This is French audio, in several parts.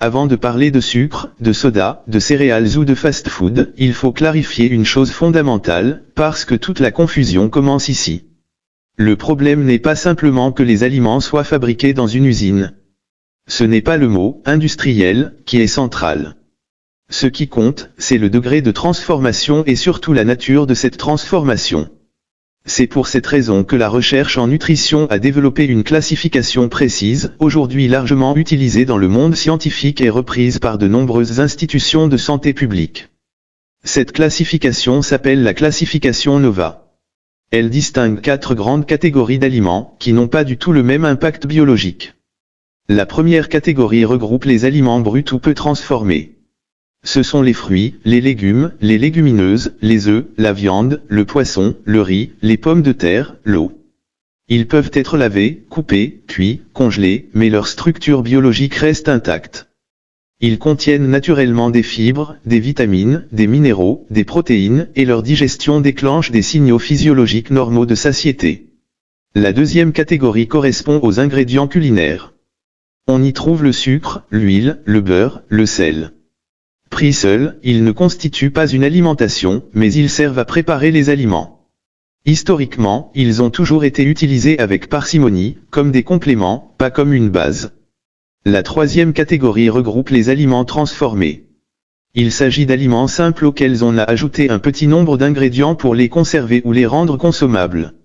Avant de parler de sucre, de soda, de céréales ou de fast-food, il faut clarifier une chose fondamentale, parce que toute la confusion commence ici. Le problème n'est pas simplement que les aliments soient fabriqués dans une usine. Ce n'est pas le mot « industriel » qui est central. Ce qui compte, c'est le degré de transformation et surtout la nature de cette transformation. C'est pour cette raison que la recherche en nutrition a développé une classification précise, aujourd'hui largement utilisée dans le monde scientifique et reprise par de nombreuses institutions de santé publique. Cette classification s'appelle la classification NOVA. Elle distingue 4 grandes catégories d'aliments, qui n'ont pas du tout le même impact biologique. La première catégorie regroupe les aliments bruts ou peu transformés. Ce sont les fruits, les légumes, les légumineuses, les œufs, la viande, le poisson, le riz, les pommes de terre, l'eau. Ils peuvent être lavés, coupés, cuits, congelés, mais leur structure biologique reste intacte. Ils contiennent naturellement des fibres, des vitamines, des minéraux, des protéines, et leur digestion déclenche des signaux physiologiques normaux de satiété. La deuxième catégorie correspond aux ingrédients culinaires. On y trouve le sucre, l'huile, le beurre, le sel. Pris seuls, ils ne constituent pas une alimentation, mais ils servent à préparer les aliments. Historiquement, ils ont toujours été utilisés avec parcimonie, comme des compléments, pas comme une base. La troisième catégorie regroupe les aliments transformés. Il s'agit d'aliments simples auxquels on a ajouté un petit nombre d'ingrédients pour les conserver ou les rendre consommables.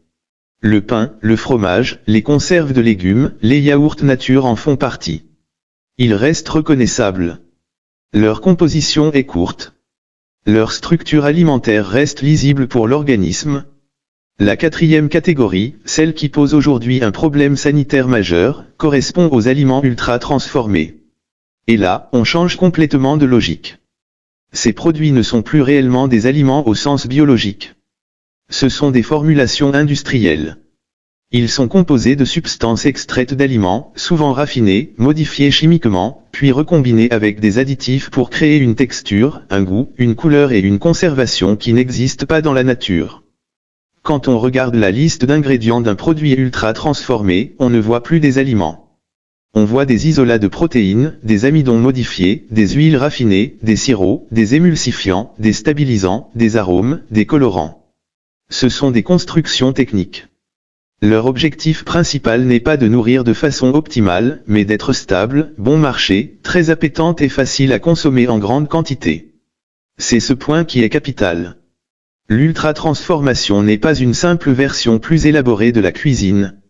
Le pain, le fromage, les conserves de légumes, les yaourts nature en font partie. Ils restent reconnaissables. Leur composition est courte. Leur structure alimentaire reste lisible pour l'organisme. La quatrième catégorie, celle qui pose aujourd'hui un problème sanitaire majeur, correspond aux aliments ultra transformés. Et là, on change complètement de logique. Ces produits ne sont plus réellement des aliments au sens biologique. Ce sont des formulations industrielles. Ils sont composés de substances extraites d'aliments, souvent raffinées, modifiées chimiquement, puis recombinées avec des additifs pour créer une texture, un goût, une couleur et une conservation qui n'existent pas dans la nature. Quand on regarde la liste d'ingrédients d'un produit ultra transformé, on ne voit plus des aliments. On voit des isolats de protéines, des amidons modifiés, des huiles raffinées, des sirops, des émulsifiants, des stabilisants, des arômes, des colorants. Ce sont des constructions techniques. Leur objectif principal n'est pas de nourrir de façon optimale, mais d'être stable, bon marché, très appétante et facile à consommer en grande quantité. C'est ce point qui est capital. L'ultra-transformation n'est pas une simple version plus élaborée de la cuisine.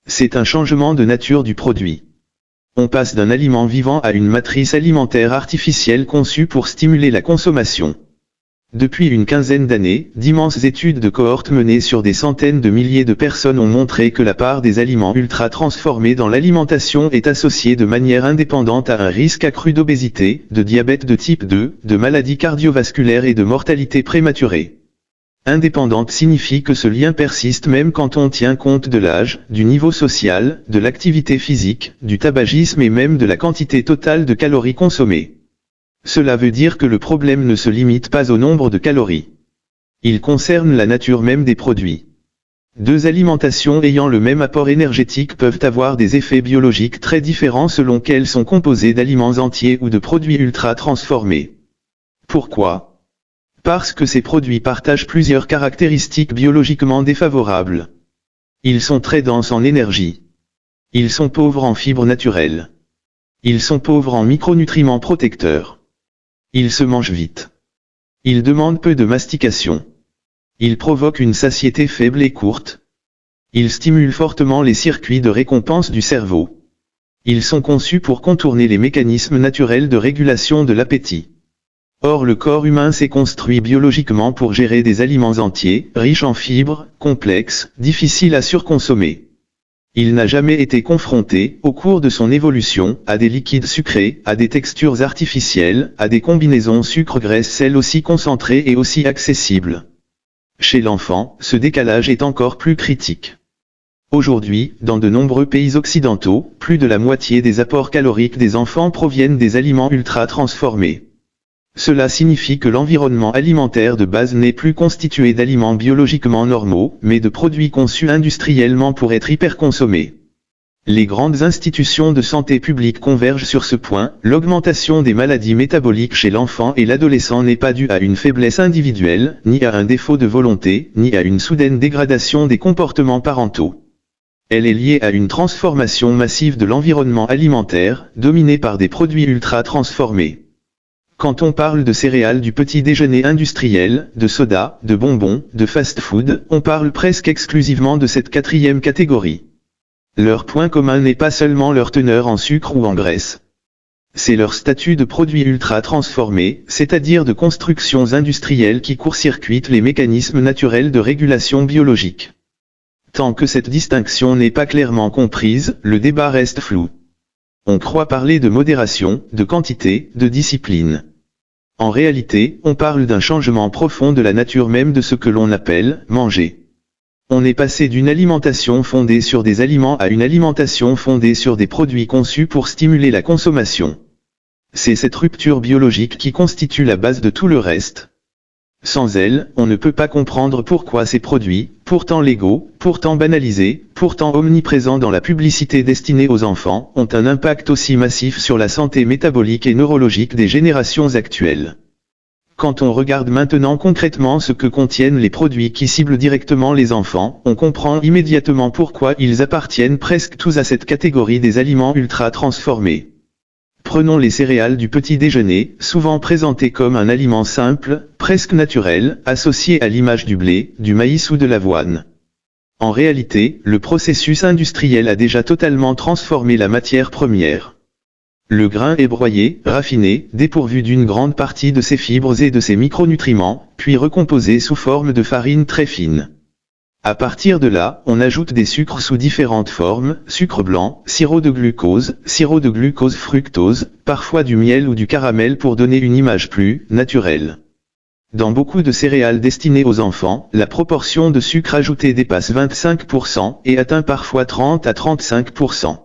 C'est un changement de nature du produit. On passe d'un aliment vivant à une matrice alimentaire artificielle conçue pour stimuler la consommation. Depuis une quinzaine d'années, d'immenses études de cohortes menées sur des centaines de milliers de personnes ont montré que la part des aliments ultra transformés dans l'alimentation est associée de manière indépendante à un risque accru d'obésité, de diabète de type 2, de maladies cardiovasculaires et de mortalité prématurée. Indépendante signifie que ce lien persiste même quand on tient compte de l'âge, du niveau social, de l'activité physique, du tabagisme et même de la quantité totale de calories consommées. Cela veut dire que le problème ne se limite pas au nombre de calories. Il concerne la nature même des produits. Deux alimentations ayant le même apport énergétique peuvent avoir des effets biologiques très différents selon qu'elles sont composées d'aliments entiers ou de produits ultra transformés. Pourquoi ? Parce que ces produits partagent plusieurs caractéristiques biologiquement défavorables. Ils sont très denses en énergie. Ils sont pauvres en fibres naturelles. Ils sont pauvres en micronutriments protecteurs. Ils se mangent vite. Ils demandent peu de mastication. Ils provoquent une satiété faible et courte. Ils stimulent fortement les circuits de récompense du cerveau. Ils sont conçus pour contourner les mécanismes naturels de régulation de l'appétit. Or le corps humain s'est construit biologiquement pour gérer des aliments entiers, riches en fibres, complexes, difficiles à surconsommer. Il n'a jamais été confronté, au cours de son évolution, à des liquides sucrés, à des textures artificielles, à des combinaisons sucre-graisse-sel aussi concentrées et aussi accessibles. Chez l'enfant, ce décalage est encore plus critique. Aujourd'hui, dans de nombreux pays occidentaux, plus de la moitié des apports caloriques des enfants proviennent des aliments ultra transformés. Cela signifie que l'environnement alimentaire de base n'est plus constitué d'aliments biologiquement normaux, mais de produits conçus industriellement pour être hyperconsommés. Les grandes institutions de santé publique convergent sur ce point, l'augmentation des maladies métaboliques chez l'enfant et l'adolescent n'est pas due à une faiblesse individuelle, ni à un défaut de volonté, ni à une soudaine dégradation des comportements parentaux. Elle est liée à une transformation massive de l'environnement alimentaire, dominé par des produits ultra transformés. Quand on parle de céréales du petit déjeuner industriel, de soda, de bonbons, de fast-food, on parle presque exclusivement de cette quatrième catégorie. Leur point commun n'est pas seulement leur teneur en sucre ou en graisse. C'est leur statut de produits ultra transformés, c'est-à-dire de constructions industrielles qui court-circuitent les mécanismes naturels de régulation biologique. Tant que cette distinction n'est pas clairement comprise, le débat reste flou. On croit parler de modération, de quantité, de discipline. En réalité, on parle d'un changement profond de la nature même de ce que l'on appelle « manger ». On est passé d'une alimentation fondée sur des aliments à une alimentation fondée sur des produits conçus pour stimuler la consommation. C'est cette rupture biologique qui constitue la base de tout le reste. Sans elle, on ne peut pas comprendre pourquoi ces produits, pourtant légaux, pourtant banalisés, pourtant omniprésents dans la publicité destinée aux enfants, ont un impact aussi massif sur la santé métabolique et neurologique des générations actuelles. Quand on regarde maintenant concrètement ce que contiennent les produits qui ciblent directement les enfants, on comprend immédiatement pourquoi ils appartiennent presque tous à cette catégorie des aliments ultra transformés. Prenons les céréales du petit déjeuner, souvent présentées comme un aliment simple, presque naturel, associé à l'image du blé, du maïs ou de l'avoine. En réalité, le processus industriel a déjà totalement transformé la matière première. Le grain est broyé, raffiné, dépourvu d'une grande partie de ses fibres et de ses micronutriments, puis recomposé sous forme de farine très fine. À partir de là, on ajoute des sucres sous différentes formes, sucre blanc, sirop de glucose fructose, parfois du miel ou du caramel pour donner une image plus naturelle. Dans beaucoup de céréales destinées aux enfants, la proportion de sucre ajouté dépasse 25% et atteint parfois 30 à 35%.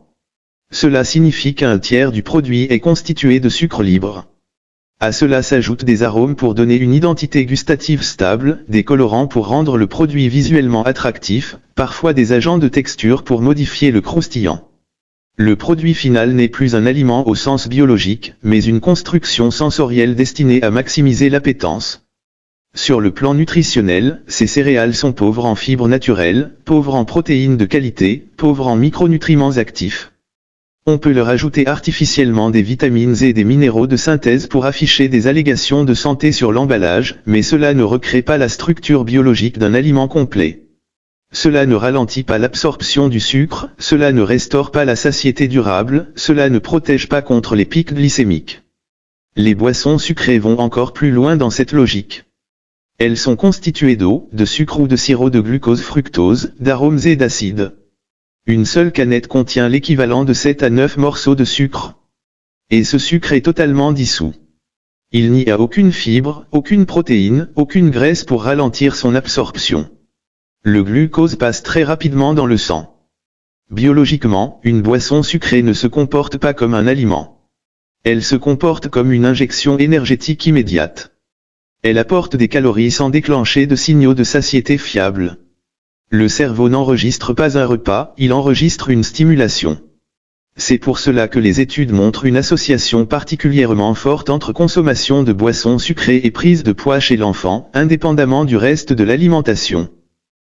Cela signifie qu'un tiers du produit est constitué de sucre libre. À cela s'ajoutent des arômes pour donner une identité gustative stable, des colorants pour rendre le produit visuellement attractif, parfois des agents de texture pour modifier le croustillant. Le produit final n'est plus un aliment au sens biologique, mais une construction sensorielle destinée à maximiser l'appétence. Sur le plan nutritionnel, ces céréales sont pauvres en fibres naturelles, pauvres en protéines de qualité, pauvres en micronutriments actifs. On peut leur ajouter artificiellement des vitamines et des minéraux de synthèse pour afficher des allégations de santé sur l'emballage, mais cela ne recrée pas la structure biologique d'un aliment complet. Cela ne ralentit pas l'absorption du sucre, cela ne restaure pas la satiété durable, cela ne protège pas contre les pics glycémiques. Les boissons sucrées vont encore plus loin dans cette logique. Elles sont constituées d'eau, de sucre ou de sirop de glucose fructose, d'arômes et d'acides. Une seule canette contient l'équivalent de 7 à 9 morceaux de sucre. Et ce sucre est totalement dissous. Il n'y a aucune fibre, aucune protéine, aucune graisse pour ralentir son absorption. Le glucose passe très rapidement dans le sang. Biologiquement, une boisson sucrée ne se comporte pas comme un aliment. Elle se comporte comme une injection énergétique immédiate. Elle apporte des calories sans déclencher de signaux de satiété fiables. Le cerveau n'enregistre pas un repas, il enregistre une stimulation. C'est pour cela que les études montrent une association particulièrement forte entre consommation de boissons sucrées et prise de poids chez l'enfant, indépendamment du reste de l'alimentation.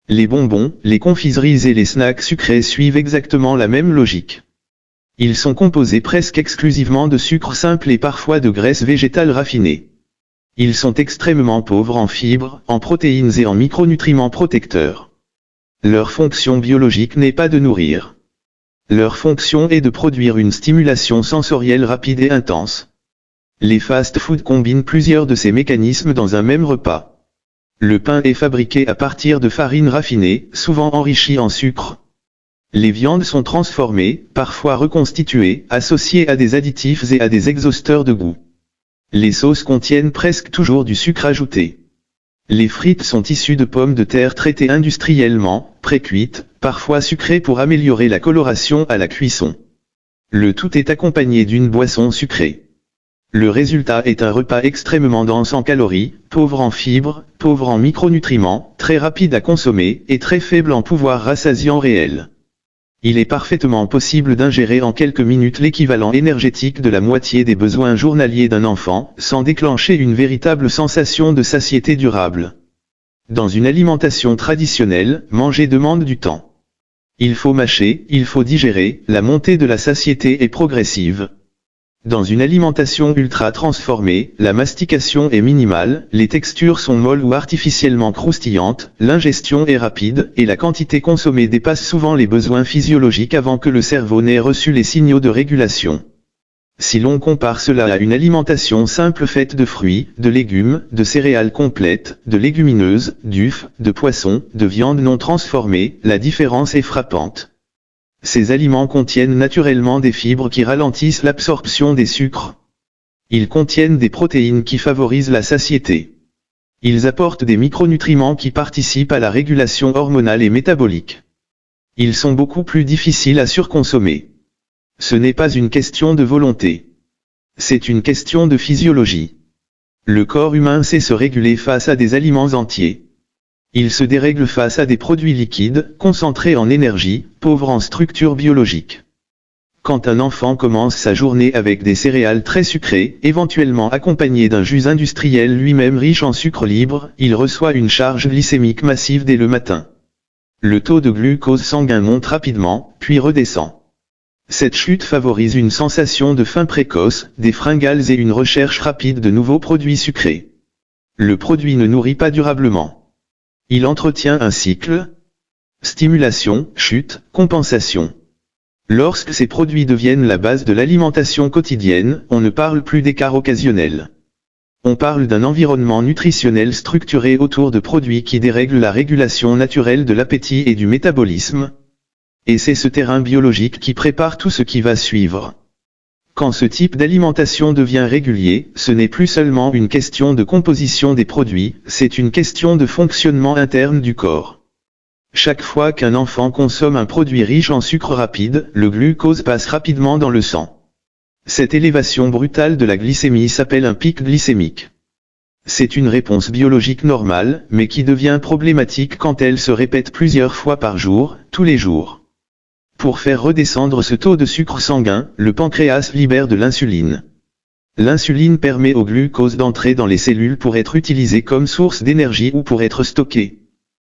Les bonbons, les confiseries et les snacks sucrés suivent exactement la même logique. Ils sont composés presque exclusivement de sucre simple et parfois de graisses végétales raffinées. Ils sont extrêmement pauvres en fibres, en protéines et en micronutriments protecteurs. Leur fonction biologique n'est pas de nourrir. Leur fonction est de produire une stimulation sensorielle rapide et intense. Les fast-foods combinent plusieurs de ces mécanismes dans un même repas. Le pain est fabriqué à partir de farine raffinée, souvent enrichie en sucre. Les viandes sont transformées, parfois reconstituées, associées à des additifs et à des exhausteurs de goût. Les sauces contiennent presque toujours du sucre ajouté. Les frites sont issues de pommes de terre traitées industriellement, pré-cuites, parfois sucrées pour améliorer la coloration à la cuisson. Le tout est accompagné d'une boisson sucrée. Le résultat est un repas extrêmement dense en calories, pauvre en fibres, pauvre en micronutriments, très rapide à consommer et très faible en pouvoir rassasiant réel. Il est parfaitement possible d'ingérer en quelques minutes l'équivalent énergétique de la moitié des besoins journaliers d'un enfant, sans déclencher une véritable sensation de satiété durable. Dans une alimentation traditionnelle, manger demande du temps. Il faut mâcher, il faut digérer, la montée de la satiété est progressive. Dans une alimentation ultra transformée, la mastication est minimale, les textures sont molles ou artificiellement croustillantes, l'ingestion est rapide, et la quantité consommée dépasse souvent les besoins physiologiques avant que le cerveau n'ait reçu les signaux de régulation. Si l'on compare cela à une alimentation simple faite de fruits, de légumes, de céréales complètes, de légumineuses, d'œufs, de poissons, de viande non transformée, la différence est frappante. Ces aliments contiennent naturellement des fibres qui ralentissent l'absorption des sucres. Ils contiennent des protéines qui favorisent la satiété. Ils apportent des micronutriments qui participent à la régulation hormonale et métabolique. Ils sont beaucoup plus difficiles à surconsommer. Ce n'est pas une question de volonté. C'est une question de physiologie. Le corps humain sait se réguler face à des aliments entiers. Il se dérègle face à des produits liquides, concentrés en énergie, pauvres en structure biologique. Quand un enfant commence sa journée avec des céréales très sucrées, éventuellement accompagnées d'un jus industriel lui-même riche en sucre libre, il reçoit une charge glycémique massive dès le matin. Le taux de glucose sanguin monte rapidement, puis redescend. Cette chute favorise une sensation de faim précoce, des fringales et une recherche rapide de nouveaux produits sucrés. Le produit ne nourrit pas durablement. Il entretient un cycle. Stimulation, chute, compensation. Lorsque ces produits deviennent la base de l'alimentation quotidienne, on ne parle plus d'écart occasionnel. On parle d'un environnement nutritionnel structuré autour de produits qui dérèglent la régulation naturelle de l'appétit et du métabolisme. Et c'est ce terrain biologique qui prépare tout ce qui va suivre. Quand ce type d'alimentation devient régulier, ce n'est plus seulement une question de composition des produits, c'est une question de fonctionnement interne du corps. Chaque fois qu'un enfant consomme un produit riche en sucre rapide, le glucose passe rapidement dans le sang. Cette élévation brutale de la glycémie s'appelle un pic glycémique. C'est une réponse biologique normale, mais qui devient problématique quand elle se répète plusieurs fois par jour, tous les jours. Pour faire redescendre ce taux de sucre sanguin, le pancréas libère de l'insuline. L'insuline permet au glucose d'entrer dans les cellules pour être utilisé comme source d'énergie ou pour être stocké.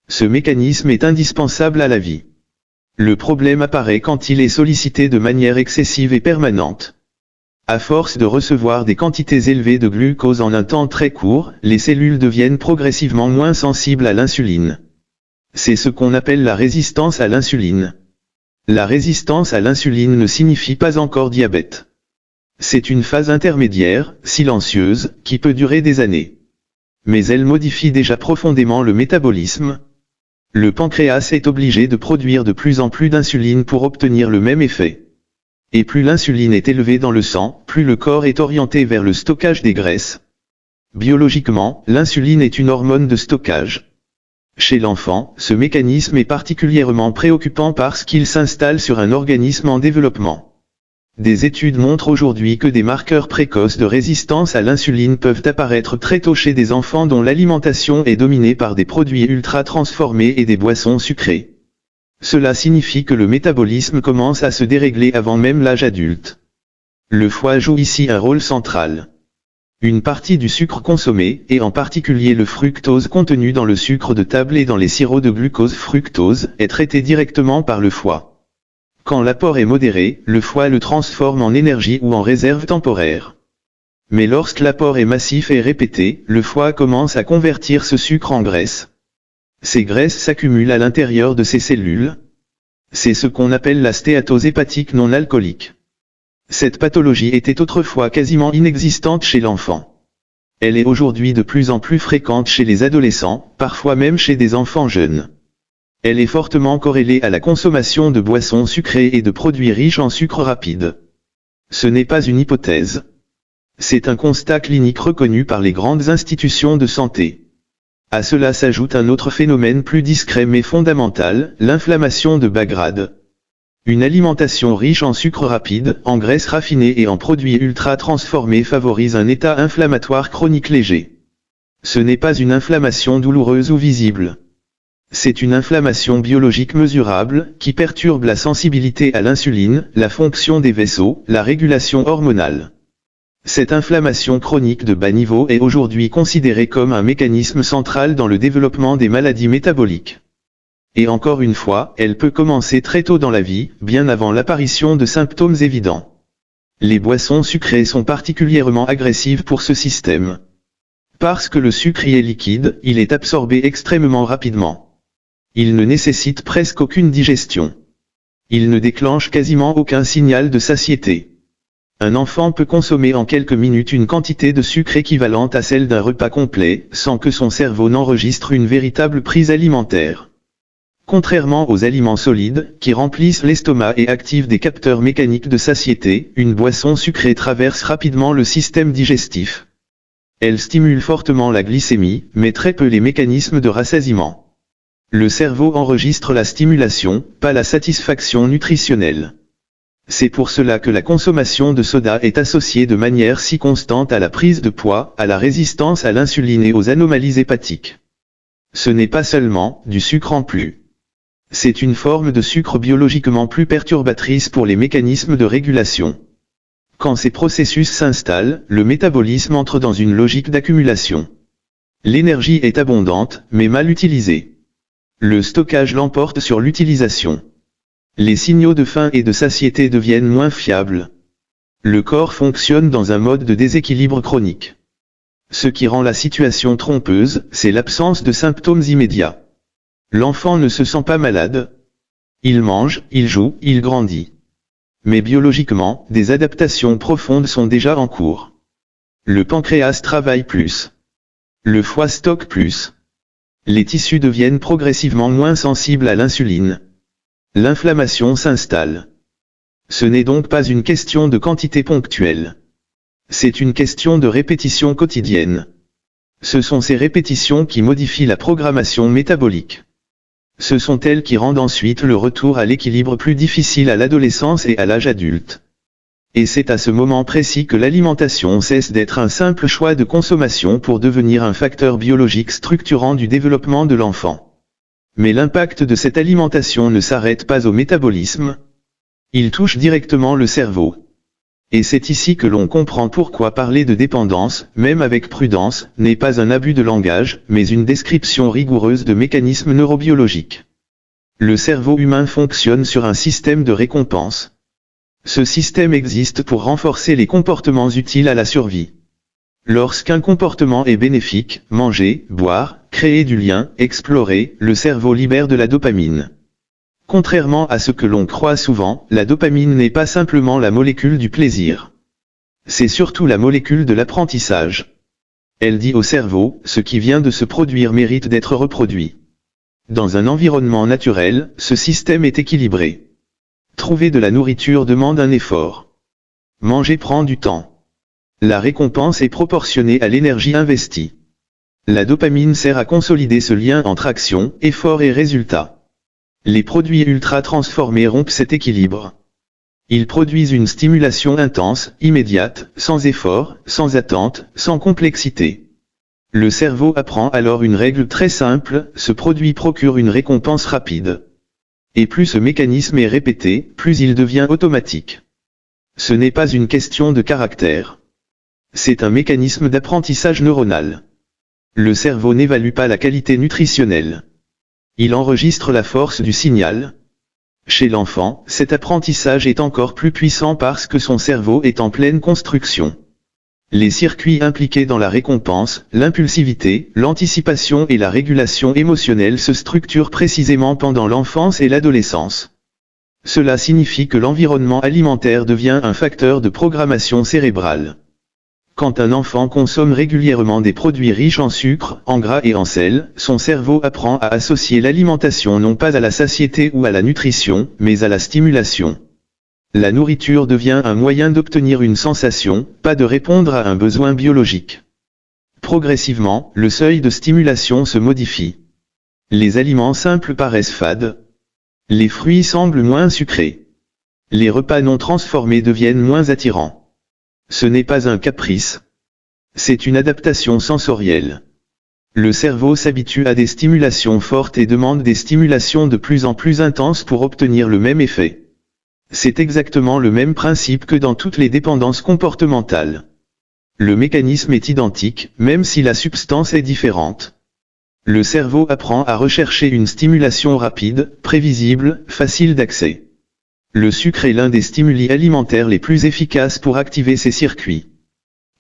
Ce mécanisme est indispensable à la vie. Le problème apparaît quand il est sollicité de manière excessive et permanente. À force de recevoir des quantités élevées de glucose en un temps très court, les cellules deviennent progressivement moins sensibles à l'insuline. C'est ce qu'on appelle la résistance à l'insuline. La résistance à l'insuline ne signifie pas encore diabète. C'est une phase intermédiaire, silencieuse, qui peut durer des années. Mais elle modifie déjà profondément le métabolisme. Le pancréas est obligé de produire de plus en plus d'insuline pour obtenir le même effet. Et plus l'insuline est élevée dans le sang, plus le corps est orienté vers le stockage des graisses. Biologiquement, l'insuline est une hormone de stockage. Chez l'enfant, ce mécanisme est particulièrement préoccupant parce qu'il s'installe sur un organisme en développement. Des études montrent aujourd'hui que des marqueurs précoces de résistance à l'insuline peuvent apparaître très tôt chez des enfants dont l'alimentation est dominée par des produits ultra transformés et des boissons sucrées. Cela signifie que le métabolisme commence à se dérégler avant même l'âge adulte. Le foie joue ici un rôle central. Une partie du sucre consommé, et en particulier le fructose contenu dans le sucre de table et dans les sirops de glucose fructose, est traité directement par le foie. Quand l'apport est modéré, le foie le transforme en énergie ou en réserve temporaire. Mais lorsque l'apport est massif et répété, le foie commence à convertir ce sucre en graisse. Ces graisses s'accumulent à l'intérieur de ces cellules. C'est ce qu'on appelle la stéatose hépatique non alcoolique. Cette pathologie était autrefois quasiment inexistante chez l'enfant. Elle est aujourd'hui de plus en plus fréquente chez les adolescents, parfois même chez des enfants jeunes. Elle est fortement corrélée à la consommation de boissons sucrées et de produits riches en sucre rapide. Ce n'est pas une hypothèse. C'est un constat clinique reconnu par les grandes institutions de santé. À cela s'ajoute un autre phénomène plus discret mais fondamental, l'inflammation de bas grade. Une alimentation riche en sucre rapide, en graisses raffinées et en produits ultra transformés favorise un état inflammatoire chronique léger. Ce n'est pas une inflammation douloureuse ou visible. C'est une inflammation biologique mesurable, qui perturbe la sensibilité à l'insuline, la fonction des vaisseaux, la régulation hormonale. Cette inflammation chronique de bas niveau est aujourd'hui considérée comme un mécanisme central dans le développement des maladies métaboliques. Et encore une fois, elle peut commencer très tôt dans la vie, bien avant l'apparition de symptômes évidents. Les boissons sucrées sont particulièrement agressives pour ce système. Parce que le sucre y est liquide, il est absorbé extrêmement rapidement. Il ne nécessite presque aucune digestion. Il ne déclenche quasiment aucun signal de satiété. Un enfant peut consommer en quelques minutes une quantité de sucre équivalente à celle d'un repas complet, sans que son cerveau n'enregistre une véritable prise alimentaire. Contrairement aux aliments solides, qui remplissent l'estomac et activent des capteurs mécaniques de satiété, une boisson sucrée traverse rapidement le système digestif. Elle stimule fortement la glycémie, mais très peu les mécanismes de rassasiement. Le cerveau enregistre la stimulation, pas la satisfaction nutritionnelle. C'est pour cela que la consommation de soda est associée de manière si constante à la prise de poids, à la résistance à l'insuline et aux anomalies hépatiques. Ce n'est pas seulement du sucre en plus. C'est une forme de sucre biologiquement plus perturbatrice pour les mécanismes de régulation. Quand ces processus s'installent, le métabolisme entre dans une logique d'accumulation. L'énergie est abondante, mais mal utilisée. Le stockage l'emporte sur l'utilisation. Les signaux de faim et de satiété deviennent moins fiables. Le corps fonctionne dans un mode de déséquilibre chronique. Ce qui rend la situation trompeuse, c'est l'absence de symptômes immédiats. L'enfant ne se sent pas malade. Il mange, il joue, il grandit. Mais biologiquement, des adaptations profondes sont déjà en cours. Le pancréas travaille plus. Le foie stocke plus. Les tissus deviennent progressivement moins sensibles à l'insuline. L'inflammation s'installe. Ce n'est donc pas une question de quantité ponctuelle. C'est une question de répétition quotidienne. Ce sont ces répétitions qui modifient la programmation métabolique. Ce sont elles qui rendent ensuite le retour à l'équilibre plus difficile à l'adolescence et à l'âge adulte. Et c'est à ce moment précis que l'alimentation cesse d'être un simple choix de consommation pour devenir un facteur biologique structurant du développement de l'enfant. Mais l'impact de cette alimentation ne s'arrête pas au métabolisme. Il touche directement le cerveau. Et c'est ici que l'on comprend pourquoi parler de dépendance, même avec prudence, n'est pas un abus de langage, mais une description rigoureuse de mécanismes neurobiologiques. Le cerveau humain fonctionne sur un système de récompense. Ce système existe pour renforcer les comportements utiles à la survie. Lorsqu'un comportement est bénéfique, manger, boire, créer du lien, explorer, le cerveau libère de la dopamine. Contrairement à ce que l'on croit souvent, la dopamine n'est pas simplement la molécule du plaisir. C'est surtout la molécule de l'apprentissage. Elle dit au cerveau, ce qui vient de se produire mérite d'être reproduit. Dans un environnement naturel, ce système est équilibré. Trouver de la nourriture demande un effort. Manger prend du temps. La récompense est proportionnée à l'énergie investie. La dopamine sert à consolider ce lien entre action, effort et résultat. Les produits ultra transformés rompent cet équilibre. Ils produisent une stimulation intense, immédiate, sans effort, sans attente, sans complexité. Le cerveau apprend alors une règle très simple, ce produit procure une récompense rapide. Et plus ce mécanisme est répété, plus il devient automatique. Ce n'est pas une question de caractère. C'est un mécanisme d'apprentissage neuronal. Le cerveau n'évalue pas la qualité nutritionnelle. Il enregistre la force du signal. Chez l'enfant, cet apprentissage est encore plus puissant parce que son cerveau est en pleine construction. Les circuits impliqués dans la récompense, l'impulsivité, l'anticipation et la régulation émotionnelle se structurent précisément pendant l'enfance et l'adolescence. Cela signifie que l'environnement alimentaire devient un facteur de programmation cérébrale. Quand un enfant consomme régulièrement des produits riches en sucre, en gras et en sel, son cerveau apprend à associer l'alimentation non pas à la satiété ou à la nutrition, mais à la stimulation. La nourriture devient un moyen d'obtenir une sensation, pas de répondre à un besoin biologique. Progressivement, le seuil de stimulation se modifie. Les aliments simples paraissent fades. Les fruits semblent moins sucrés. Les repas non transformés deviennent moins attirants. Ce n'est pas un caprice. C'est une adaptation sensorielle. Le cerveau s'habitue à des stimulations fortes et demande des stimulations de plus en plus intenses pour obtenir le même effet. C'est exactement le même principe que dans toutes les dépendances comportementales. Le mécanisme est identique, même si la substance est différente. Le cerveau apprend à rechercher une stimulation rapide, prévisible, facile d'accès. Le sucre est l'un des stimuli alimentaires les plus efficaces pour activer ces circuits.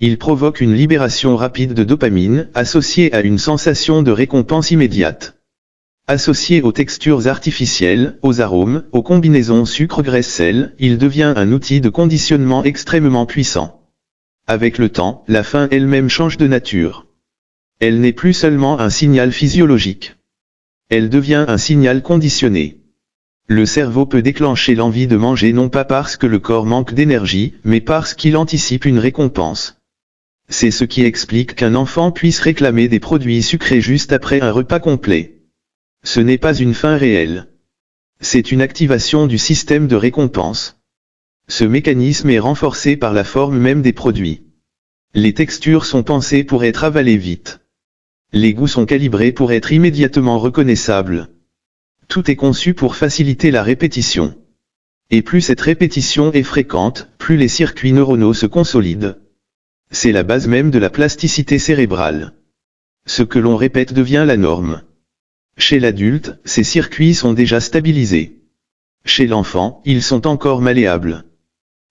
Il provoque une libération rapide de dopamine, associée à une sensation de récompense immédiate. Associé aux textures artificielles, aux arômes, aux combinaisons sucre-graisse-sel, il devient un outil de conditionnement extrêmement puissant. Avec le temps, la faim elle-même change de nature. Elle n'est plus seulement un signal physiologique. Elle devient un signal conditionné. Le cerveau peut déclencher l'envie de manger non pas parce que le corps manque d'énergie, mais parce qu'il anticipe une récompense. C'est ce qui explique qu'un enfant puisse réclamer des produits sucrés juste après un repas complet. Ce n'est pas une faim réelle. C'est une activation du système de récompense. Ce mécanisme est renforcé par la forme même des produits. Les textures sont pensées pour être avalées vite. Les goûts sont calibrés pour être immédiatement reconnaissables. Tout est conçu pour faciliter la répétition. Et plus cette répétition est fréquente, plus les circuits neuronaux se consolident. C'est la base même de la plasticité cérébrale. Ce que l'on répète devient la norme. Chez l'adulte, ces circuits sont déjà stabilisés. Chez l'enfant, ils sont encore malléables.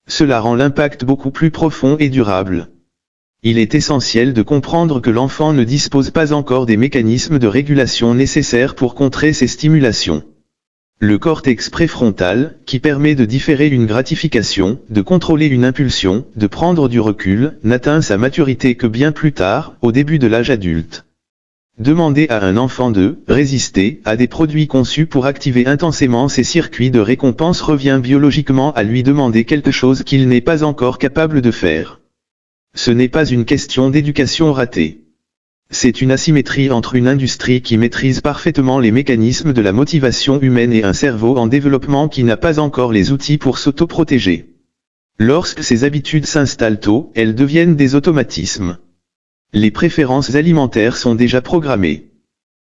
Cela rend l'impact beaucoup plus profond et durable. Il est essentiel de comprendre que l'enfant ne dispose pas encore des mécanismes de régulation nécessaires pour contrer ces stimulations. Le cortex préfrontal, qui permet de différer une gratification, de contrôler une impulsion, de prendre du recul, n'atteint sa maturité que bien plus tard, au début de l'âge adulte. Demander à un enfant de résister à des produits conçus pour activer intensément ses circuits de récompense revient biologiquement à lui demander quelque chose qu'il n'est pas encore capable de faire. Ce n'est pas une question d'éducation ratée. C'est une asymétrie entre une industrie qui maîtrise parfaitement les mécanismes de la motivation humaine et un cerveau en développement qui n'a pas encore les outils pour s'auto-protéger. Lorsque ces habitudes s'installent tôt, elles deviennent des automatismes. Les préférences alimentaires sont déjà programmées.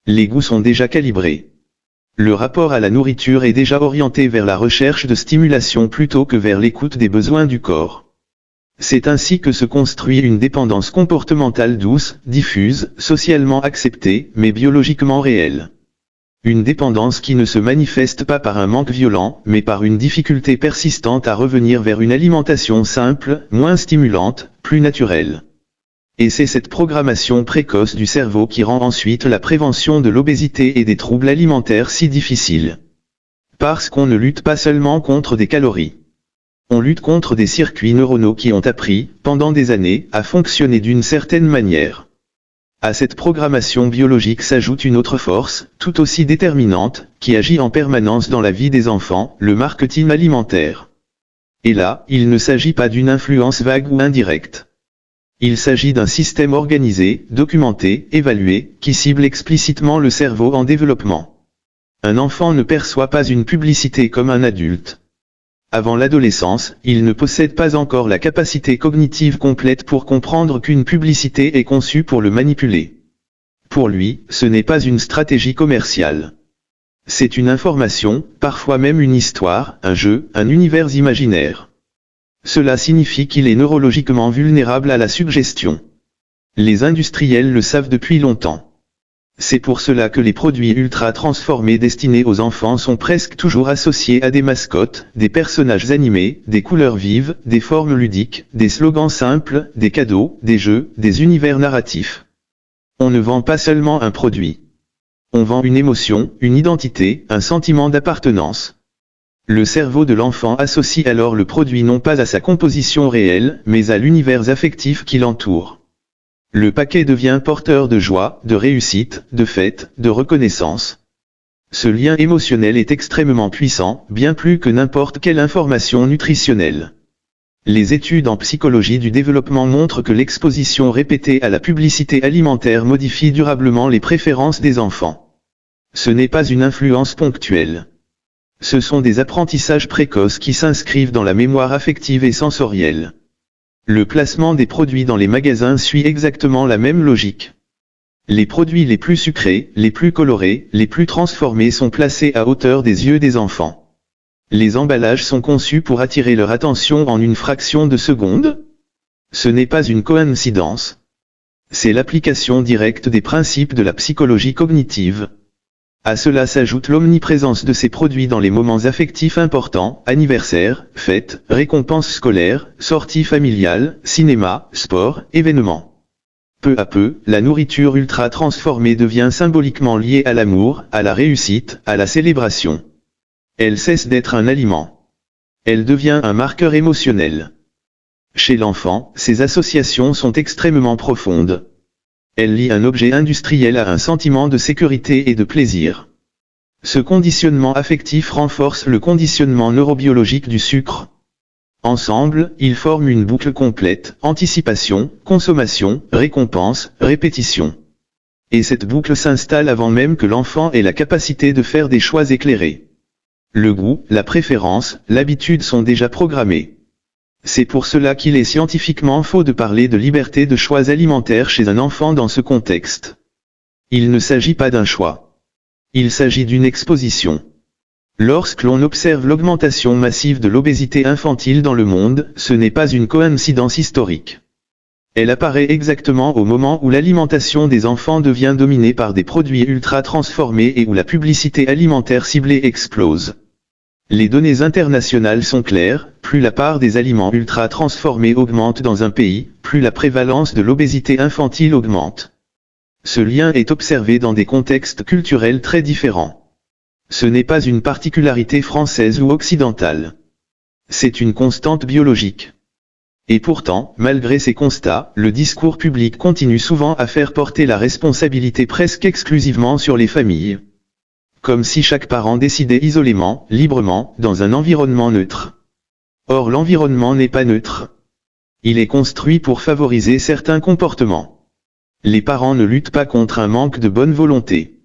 Les goûts sont déjà calibrés. Le rapport à la nourriture est déjà orienté vers la recherche de stimulation plutôt que vers l'écoute des besoins du corps. C'est ainsi que se construit une dépendance comportementale douce, diffuse, socialement acceptée, mais biologiquement réelle. Une dépendance qui ne se manifeste pas par un manque violent, mais par une difficulté persistante à revenir vers une alimentation simple, moins stimulante, plus naturelle. Et c'est cette programmation précoce du cerveau qui rend ensuite la prévention de l'obésité et des troubles alimentaires si difficile. Parce qu'on ne lutte pas seulement contre des calories. On lutte contre des circuits neuronaux qui ont appris, pendant des années, à fonctionner d'une certaine manière. À cette programmation biologique s'ajoute une autre force, tout aussi déterminante, qui agit en permanence dans la vie des enfants, le marketing alimentaire. Et là, il ne s'agit pas d'une influence vague ou indirecte. Il s'agit d'un système organisé, documenté, évalué, qui cible explicitement le cerveau en développement. Un enfant ne perçoit pas une publicité comme un adulte. Avant l'adolescence, il ne possède pas encore la capacité cognitive complète pour comprendre qu'une publicité est conçue pour le manipuler. Pour lui, ce n'est pas une stratégie commerciale. C'est une information, parfois même une histoire, un jeu, un univers imaginaire. Cela signifie qu'il est neurologiquement vulnérable à la suggestion. Les industriels le savent depuis longtemps. C'est pour cela que les produits ultra transformés destinés aux enfants sont presque toujours associés à des mascottes, des personnages animés, des couleurs vives, des formes ludiques, des slogans simples, des cadeaux, des jeux, des univers narratifs. On ne vend pas seulement un produit. On vend une émotion, une identité, un sentiment d'appartenance. Le cerveau de l'enfant associe alors le produit non pas à sa composition réelle, mais à l'univers affectif qui l'entoure. Le paquet devient porteur de joie, de réussite, de fête, de reconnaissance. Ce lien émotionnel est extrêmement puissant, bien plus que n'importe quelle information nutritionnelle. Les études en psychologie du développement montrent que l'exposition répétée à la publicité alimentaire modifie durablement les préférences des enfants. Ce n'est pas une influence ponctuelle. Ce sont des apprentissages précoces qui s'inscrivent dans la mémoire affective et sensorielle. Le placement des produits dans les magasins suit exactement la même logique. Les produits les plus sucrés, les plus colorés, les plus transformés sont placés à hauteur des yeux des enfants. Les emballages sont conçus pour attirer leur attention en une fraction de seconde. Ce n'est pas une coïncidence. C'est l'application directe des principes de la psychologie cognitive. À cela s'ajoute l'omniprésence de ces produits dans les moments affectifs importants, anniversaires, fêtes, récompenses scolaires, sorties familiales, cinéma, sport, événements. Peu à peu, la nourriture ultra transformée devient symboliquement liée à l'amour, à la réussite, à la célébration. Elle cesse d'être un aliment. Elle devient un marqueur émotionnel. Chez l'enfant, ces associations sont extrêmement profondes. Elle lie un objet industriel à un sentiment de sécurité et de plaisir. Ce conditionnement affectif renforce le conditionnement neurobiologique du sucre. Ensemble, ils forment une boucle complète, anticipation, consommation, récompense, répétition. Et cette boucle s'installe avant même que l'enfant ait la capacité de faire des choix éclairés. Le goût, la préférence, l'habitude sont déjà programmés. C'est pour cela qu'il est scientifiquement faux de parler de liberté de choix alimentaire chez un enfant dans ce contexte. Il ne s'agit pas d'un choix. Il s'agit d'une exposition. Lorsque l'on observe l'augmentation massive de l'obésité infantile dans le monde, ce n'est pas une coïncidence historique. Elle apparaît exactement au moment où l'alimentation des enfants devient dominée par des produits ultra transformés et où la publicité alimentaire ciblée explose. Les données internationales sont claires, plus la part des aliments ultra transformés augmente dans un pays, plus la prévalence de l'obésité infantile augmente. Ce lien est observé dans des contextes culturels très différents. Ce n'est pas une particularité française ou occidentale. C'est une constante biologique. Et pourtant, malgré ces constats, le discours public continue souvent à faire porter la responsabilité presque exclusivement sur les familles. Comme si chaque parent décidait isolément, librement, dans un environnement neutre. Or l'environnement n'est pas neutre. Il est construit pour favoriser certains comportements. Les parents ne luttent pas contre un manque de bonne volonté.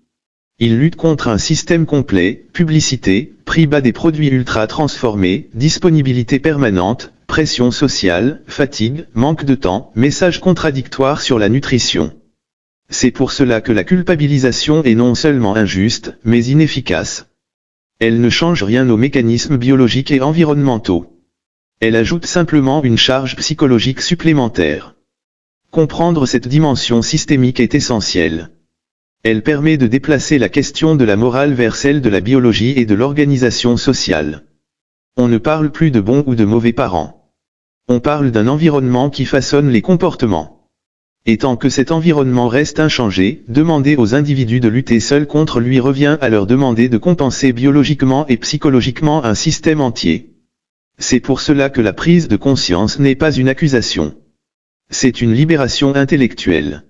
Ils luttent contre un système complet, publicité, prix bas des produits ultra transformés, disponibilité permanente, pression sociale, fatigue, manque de temps, messages contradictoires sur la nutrition. C'est pour cela que la culpabilisation est non seulement injuste, mais inefficace. Elle ne change rien aux mécanismes biologiques et environnementaux. Elle ajoute simplement une charge psychologique supplémentaire. Comprendre cette dimension systémique est essentiel. Elle permet de déplacer la question de la morale vers celle de la biologie et de l'organisation sociale. On ne parle plus de bons ou de mauvais parents. On parle d'un environnement qui façonne les comportements. Et tant que cet environnement reste inchangé, demander aux individus de lutter seuls contre lui revient à leur demander de compenser biologiquement et psychologiquement un système entier. C'est pour cela que la prise de conscience n'est pas une accusation. C'est une libération intellectuelle.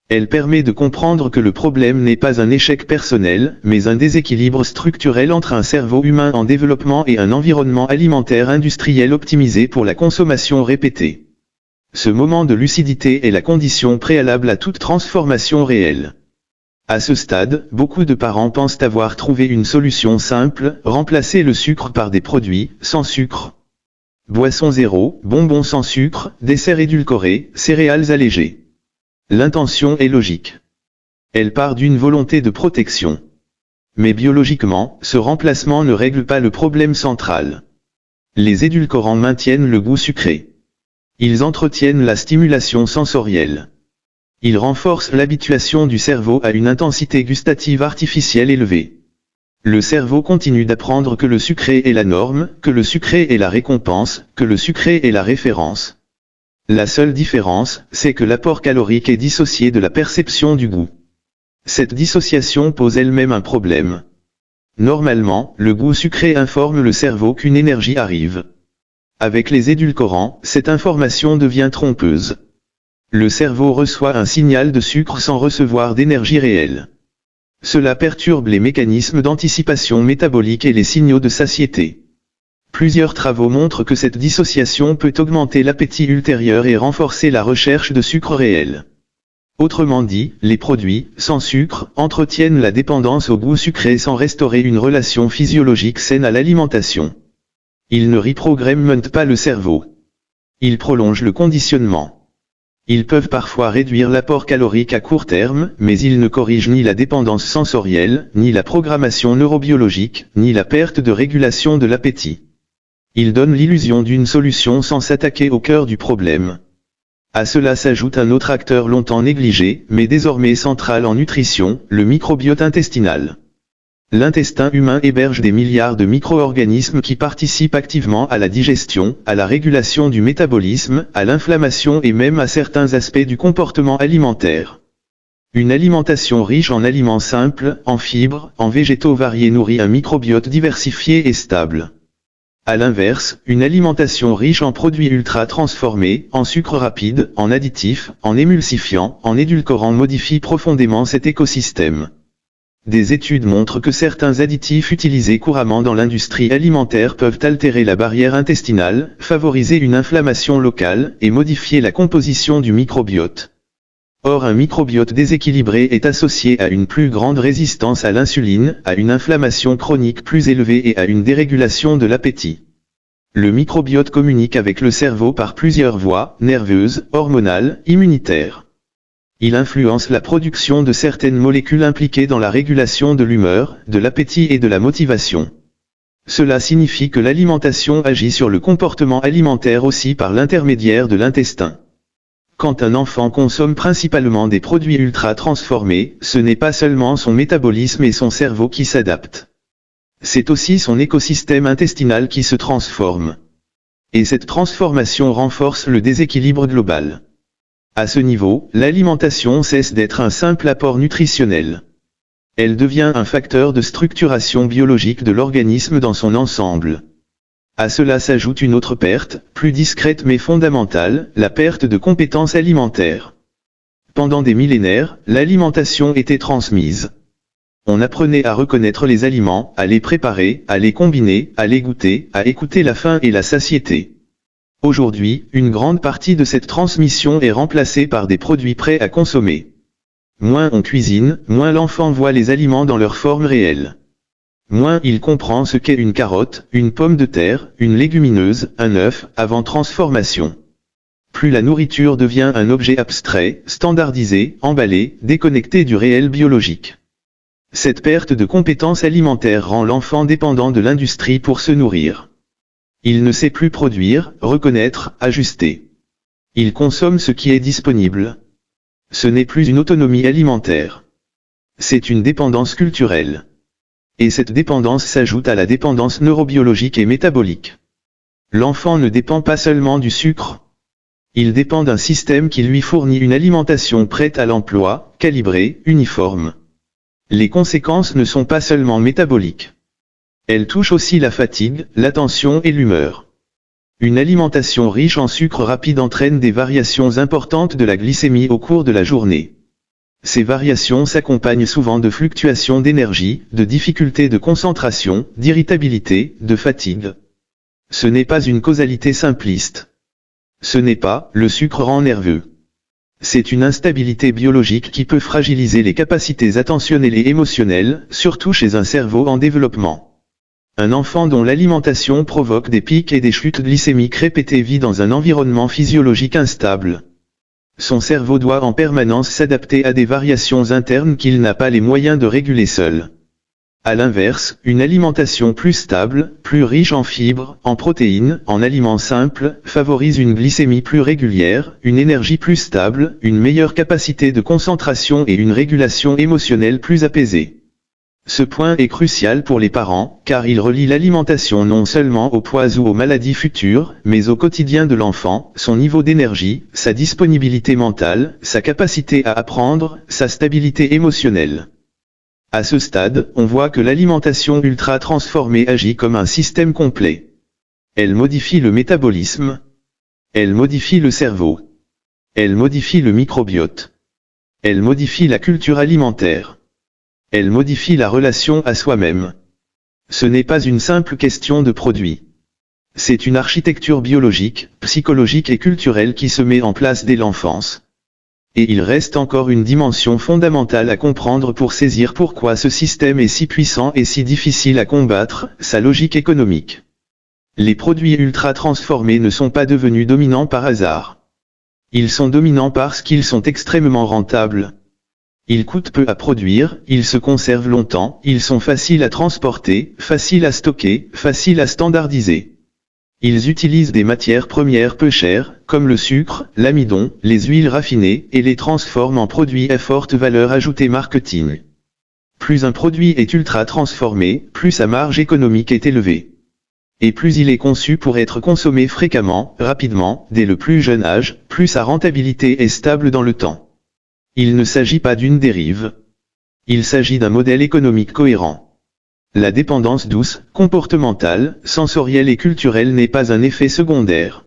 Elle permet de comprendre que le problème n'est pas un échec personnel, mais un déséquilibre structurel entre un cerveau humain en développement et un environnement alimentaire industriel optimisé pour la consommation répétée. Ce moment de lucidité est la condition préalable à toute transformation réelle. À ce stade, beaucoup de parents pensent avoir trouvé une solution simple, remplacer le sucre par des produits sans sucre. Boissons zéro, bonbons sans sucre, desserts édulcorés, céréales allégées. L'intention est logique. Elle part d'une volonté de protection. Mais biologiquement, ce remplacement ne règle pas le problème central. Les édulcorants maintiennent le goût sucré. Ils entretiennent la stimulation sensorielle. Ils renforcent l'habituation du cerveau à une intensité gustative artificielle élevée. Le cerveau continue d'apprendre que le sucré est la norme, que le sucré est la récompense, que le sucré est la référence. La seule différence, c'est que l'apport calorique est dissocié de la perception du goût. Cette dissociation pose elle-même un problème. Normalement, le goût sucré informe le cerveau qu'une énergie arrive. Avec les édulcorants, cette information devient trompeuse. Le cerveau reçoit un signal de sucre sans recevoir d'énergie réelle. Cela perturbe les mécanismes d'anticipation métabolique et les signaux de satiété. Plusieurs travaux montrent que cette dissociation peut augmenter l'appétit ultérieur et renforcer la recherche de sucre réel. Autrement dit, les produits, sans sucre, entretiennent la dépendance au goût sucré sans restaurer une relation physiologique saine à l'alimentation. Ils ne reprogramment pas le cerveau. Ils prolongent le conditionnement. Ils peuvent parfois réduire l'apport calorique à court terme, mais ils ne corrigent ni la dépendance sensorielle, ni la programmation neurobiologique, ni la perte de régulation de l'appétit. Ils donnent l'illusion d'une solution sans s'attaquer au cœur du problème. À cela s'ajoute un autre acteur longtemps négligé, mais désormais central en nutrition, le microbiote intestinal. L'intestin humain héberge des milliards de micro-organismes qui participent activement à la digestion, à la régulation du métabolisme, à l'inflammation et même à certains aspects du comportement alimentaire. Une alimentation riche en aliments simples, en fibres, en végétaux variés nourrit un microbiote diversifié et stable. À l'inverse, une alimentation riche en produits ultra transformés, en sucre rapide, en additifs, en émulsifiants, en édulcorants modifie profondément cet écosystème. Des études montrent que certains additifs utilisés couramment dans l'industrie alimentaire peuvent altérer la barrière intestinale, favoriser une inflammation locale et modifier la composition du microbiote. Or un microbiote déséquilibré est associé à une plus grande résistance à l'insuline, à une inflammation chronique plus élevée et à une dérégulation de l'appétit. Le microbiote communique avec le cerveau par plusieurs voies, nerveuses, hormonales, immunitaires. Il influence la production de certaines molécules impliquées dans la régulation de l'humeur, de l'appétit et de la motivation. Cela signifie que l'alimentation agit sur le comportement alimentaire aussi par l'intermédiaire de l'intestin. Quand un enfant consomme principalement des produits ultra transformés, ce n'est pas seulement son métabolisme et son cerveau qui s'adaptent. C'est aussi son écosystème intestinal qui se transforme. Et cette transformation renforce le déséquilibre global. À ce niveau, l'alimentation cesse d'être un simple apport nutritionnel. Elle devient un facteur de structuration biologique de l'organisme dans son ensemble. À cela s'ajoute une autre perte, plus discrète mais fondamentale, la perte de compétences alimentaires. Pendant des millénaires, l'alimentation était transmise. On apprenait à reconnaître les aliments, à les préparer, à les combiner, à les goûter, à écouter la faim et la satiété. Aujourd'hui, une grande partie de cette transmission est remplacée par des produits prêts à consommer. Moins on cuisine, moins l'enfant voit les aliments dans leur forme réelle. Moins il comprend ce qu'est une carotte, une pomme de terre, une légumineuse, un œuf, avant transformation. Plus la nourriture devient un objet abstrait, standardisé, emballé, déconnecté du réel biologique. Cette perte de compétences alimentaires rend l'enfant dépendant de l'industrie pour se nourrir. Il ne sait plus produire, reconnaître, ajuster. Il consomme ce qui est disponible. Ce n'est plus une autonomie alimentaire. C'est une dépendance culturelle. Et cette dépendance s'ajoute à la dépendance neurobiologique et métabolique. L'enfant ne dépend pas seulement du sucre. Il dépend d'un système qui lui fournit une alimentation prête à l'emploi, calibrée, uniforme. Les conséquences ne sont pas seulement métaboliques. Elles touchent aussi la fatigue, l'attention et l'humeur. Une alimentation riche en sucre rapide entraîne des variations importantes de la glycémie au cours de la journée. Ces variations s'accompagnent souvent de fluctuations d'énergie, de difficultés de concentration, d'irritabilité, de fatigue. Ce n'est pas une causalité simpliste. Ce n'est pas « le sucre rend nerveux ». C'est une instabilité biologique qui peut fragiliser les capacités attentionnelles et émotionnelles, surtout chez un cerveau en développement. Un enfant dont l'alimentation provoque des pics et des chutes glycémiques répétées vit dans un environnement physiologique instable. Son cerveau doit en permanence s'adapter à des variations internes qu'il n'a pas les moyens de réguler seul. À l'inverse, une alimentation plus stable, plus riche en fibres, en protéines, en aliments simples, favorise une glycémie plus régulière, une énergie plus stable, une meilleure capacité de concentration et une régulation émotionnelle plus apaisée. Ce point est crucial pour les parents, car il relie l'alimentation non seulement aux poids ou aux maladies futures, mais au quotidien de l'enfant, son niveau d'énergie, sa disponibilité mentale, sa capacité à apprendre, sa stabilité émotionnelle. À ce stade, on voit que l'alimentation ultra transformée agit comme un système complet. Elle modifie le métabolisme. Elle modifie le cerveau. Elle modifie le microbiote. Elle modifie la culture alimentaire. Elle modifie la relation à soi-même. Ce n'est pas une simple question de produit. C'est une architecture biologique, psychologique et culturelle qui se met en place dès l'enfance. Et il reste encore une dimension fondamentale à comprendre pour saisir pourquoi ce système est si puissant et si difficile à combattre, sa logique économique. Les produits ultra transformés ne sont pas devenus dominants par hasard. Ils sont dominants parce qu'ils sont extrêmement rentables. Ils coûtent peu à produire, ils se conservent longtemps, ils sont faciles à transporter, faciles à stocker, faciles à standardiser. Ils utilisent des matières premières peu chères, comme le sucre, l'amidon, les huiles raffinées, et les transforment en produits à forte valeur ajoutée marketing. Plus un produit est ultra transformé, plus sa marge économique est élevée. Et plus il est conçu pour être consommé fréquemment, rapidement, dès le plus jeune âge, plus sa rentabilité est stable dans le temps. Il ne s'agit pas d'une dérive. Il s'agit d'un modèle économique cohérent. La dépendance douce, comportementale, sensorielle et culturelle n'est pas un effet secondaire.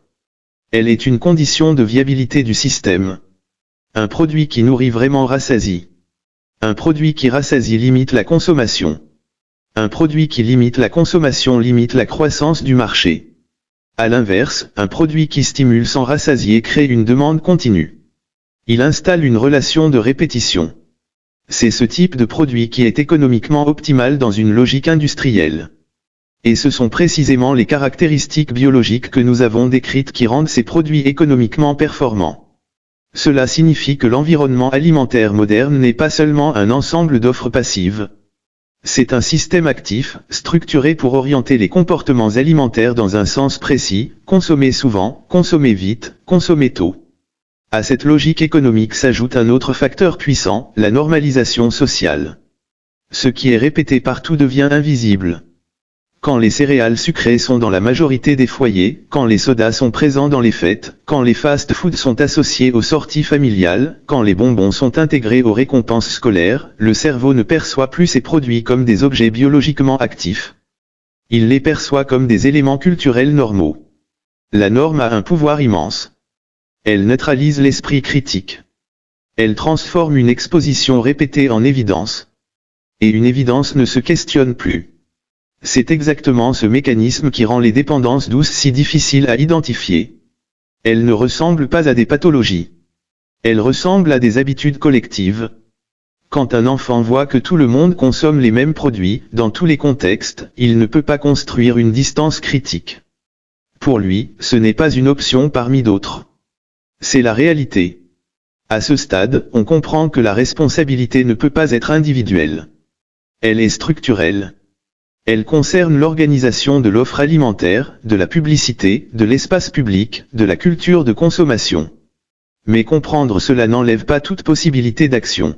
Elle est une condition de viabilité du système. Un produit qui nourrit vraiment rassasie. Un produit qui rassasie limite la consommation. Un produit qui limite la consommation limite la croissance du marché. À l'inverse, un produit qui stimule sans rassasier crée une demande continue. Il installe une relation de répétition. C'est ce type de produit qui est économiquement optimal dans une logique industrielle. Et ce sont précisément les caractéristiques biologiques que nous avons décrites qui rendent ces produits économiquement performants. Cela signifie que l'environnement alimentaire moderne n'est pas seulement un ensemble d'offres passives. C'est un système actif, structuré pour orienter les comportements alimentaires dans un sens précis, consommer souvent, consommer vite, consommer tôt. À cette logique économique s'ajoute un autre facteur puissant, la normalisation sociale. Ce qui est répété partout devient invisible. Quand les céréales sucrées sont dans la majorité des foyers, quand les sodas sont présents dans les fêtes, quand les fast-foods sont associés aux sorties familiales, quand les bonbons sont intégrés aux récompenses scolaires, le cerveau ne perçoit plus ces produits comme des objets biologiquement actifs. Il les perçoit comme des éléments culturels normaux. La norme a un pouvoir immense. Elle neutralise l'esprit critique. Elle transforme une exposition répétée en évidence. Et une évidence ne se questionne plus. C'est exactement ce mécanisme qui rend les dépendances douces si difficiles à identifier. Elles ne ressemblent pas à des pathologies. Elles ressemblent à des habitudes collectives. Quand un enfant voit que tout le monde consomme les mêmes produits, dans tous les contextes, il ne peut pas construire une distance critique. Pour lui, ce n'est pas une option parmi d'autres. C'est la réalité. À ce stade, on comprend que la responsabilité ne peut pas être individuelle. Elle est structurelle. Elle concerne l'organisation de l'offre alimentaire, de la publicité, de l'espace public, de la culture de consommation. Mais comprendre cela n'enlève pas toute possibilité d'action.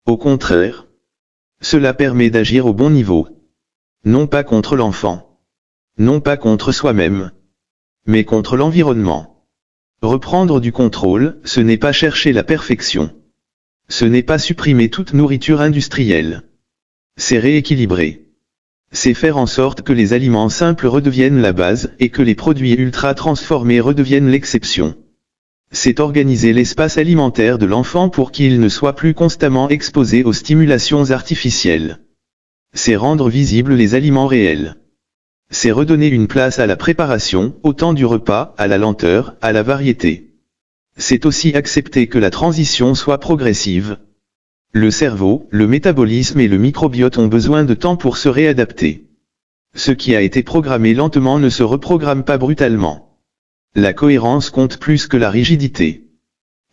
Au contraire, cela permet d'agir au bon niveau. Non pas contre l'enfant. Non pas contre soi-même. Mais contre l'environnement. Reprendre du contrôle, ce n'est pas chercher la perfection. Ce n'est pas supprimer toute nourriture industrielle. C'est rééquilibrer. C'est faire en sorte que les aliments simples redeviennent la base et que les produits ultra transformés redeviennent l'exception. C'est organiser l'espace alimentaire de l'enfant pour qu'il ne soit plus constamment exposé aux stimulations artificielles. C'est rendre visibles les aliments réels. C'est redonner une place à la préparation, au temps du repas, à la lenteur, à la variété. C'est aussi accepter que la transition soit progressive. Le cerveau, le métabolisme et le microbiote ont besoin de temps pour se réadapter. Ce qui a été programmé lentement ne se reprogramme pas brutalement. La cohérence compte plus que la rigidité.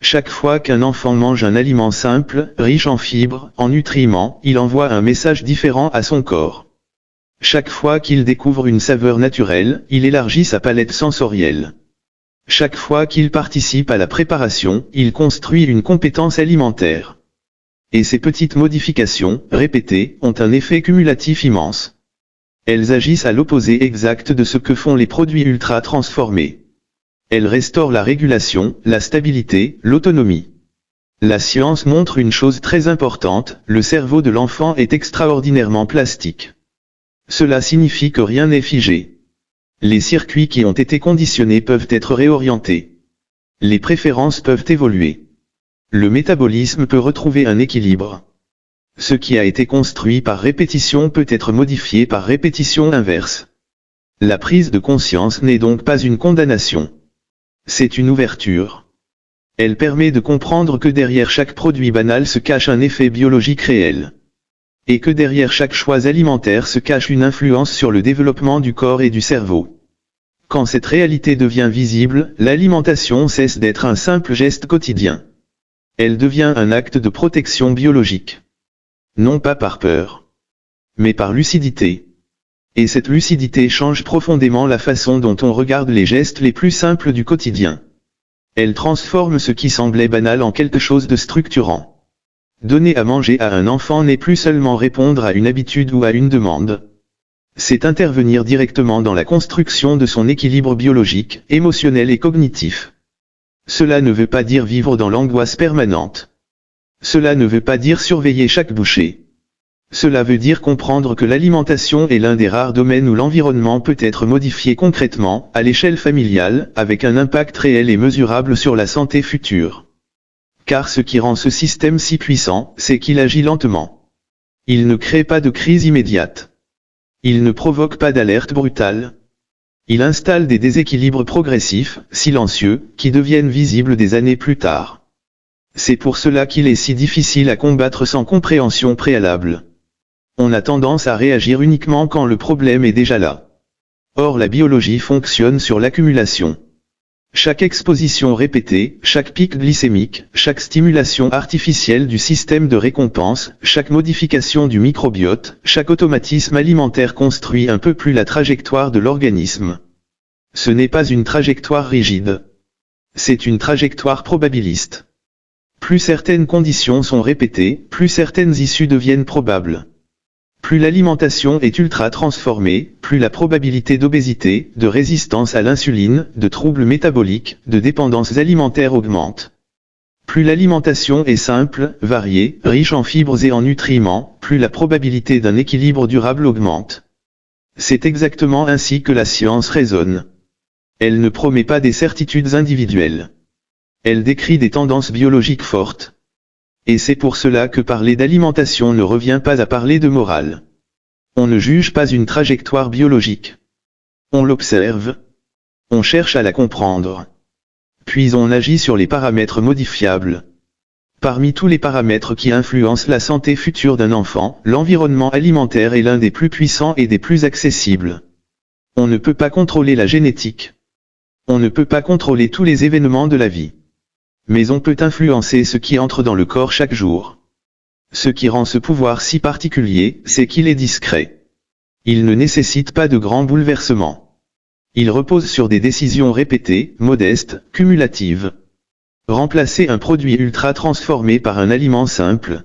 Chaque fois qu'un enfant mange un aliment simple, riche en fibres, en nutriments, il envoie un message différent à son corps. Chaque fois qu'il découvre une saveur naturelle, il élargit sa palette sensorielle. Chaque fois qu'il participe à la préparation, il construit une compétence alimentaire. Et ces petites modifications, répétées, ont un effet cumulatif immense. Elles agissent à l'opposé exact de ce que font les produits ultra transformés. Elles restaurent la régulation, la stabilité, l'autonomie. La science montre une chose très importante, le cerveau de l'enfant est extraordinairement plastique. Cela signifie que rien n'est figé. Les circuits qui ont été conditionnés peuvent être réorientés. Les préférences peuvent évoluer. Le métabolisme peut retrouver un équilibre. Ce qui a été construit par répétition peut être modifié par répétition inverse. La prise de conscience n'est donc pas une condamnation. C'est une ouverture. Elle permet de comprendre que derrière chaque produit banal se cache un effet biologique réel. Et que derrière chaque choix alimentaire se cache une influence sur le développement du corps et du cerveau. Quand cette réalité devient visible, l'alimentation cesse d'être un simple geste quotidien. Elle devient un acte de protection biologique. Non pas par peur, mais par lucidité. Et cette lucidité change profondément la façon dont on regarde les gestes les plus simples du quotidien. Elle transforme ce qui semblait banal en quelque chose de structurant. Donner à manger à un enfant n'est plus seulement répondre à une habitude ou à une demande. C'est intervenir directement dans la construction de son équilibre biologique, émotionnel et cognitif. Cela ne veut pas dire vivre dans l'angoisse permanente. Cela ne veut pas dire surveiller chaque bouchée. Cela veut dire comprendre que l'alimentation est l'un des rares domaines où l'environnement peut être modifié concrètement, à l'échelle familiale, avec un impact réel et mesurable sur la santé future. Car ce qui rend ce système si puissant, c'est qu'il agit lentement. Il ne crée pas de crise immédiate. Il ne provoque pas d'alerte brutale. Il installe des déséquilibres progressifs, silencieux, qui deviennent visibles des années plus tard. C'est pour cela qu'il est si difficile à combattre sans compréhension préalable. On a tendance à réagir uniquement quand le problème est déjà là. Or la biologie fonctionne sur l'accumulation. Chaque exposition répétée, chaque pic glycémique, chaque stimulation artificielle du système de récompense, chaque modification du microbiote, chaque automatisme alimentaire construit un peu plus la trajectoire de l'organisme. Ce n'est pas une trajectoire rigide. C'est une trajectoire probabiliste. Plus certaines conditions sont répétées, plus certaines issues deviennent probables. Plus l'alimentation est ultra transformée, plus la probabilité d'obésité, de résistance à l'insuline, de troubles métaboliques, de dépendances alimentaires augmente. Plus l'alimentation est simple, variée, riche en fibres et en nutriments, plus la probabilité d'un équilibre durable augmente. C'est exactement ainsi que la science raisonne. Elle ne promet pas des certitudes individuelles. Elle décrit des tendances biologiques fortes. Et c'est pour cela que parler d'alimentation ne revient pas à parler de morale. On ne juge pas une trajectoire biologique. On l'observe. On cherche à la comprendre. Puis on agit sur les paramètres modifiables. Parmi tous les paramètres qui influencent la santé future d'un enfant, l'environnement alimentaire est l'un des plus puissants et des plus accessibles. On ne peut pas contrôler la génétique. On ne peut pas contrôler tous les événements de la vie. Mais on peut influencer ce qui entre dans le corps chaque jour. Ce qui rend ce pouvoir si particulier, c'est qu'il est discret. Il ne nécessite pas de grands bouleversements. Il repose sur des décisions répétées, modestes, cumulatives. Remplacer un produit ultra transformé par un aliment simple.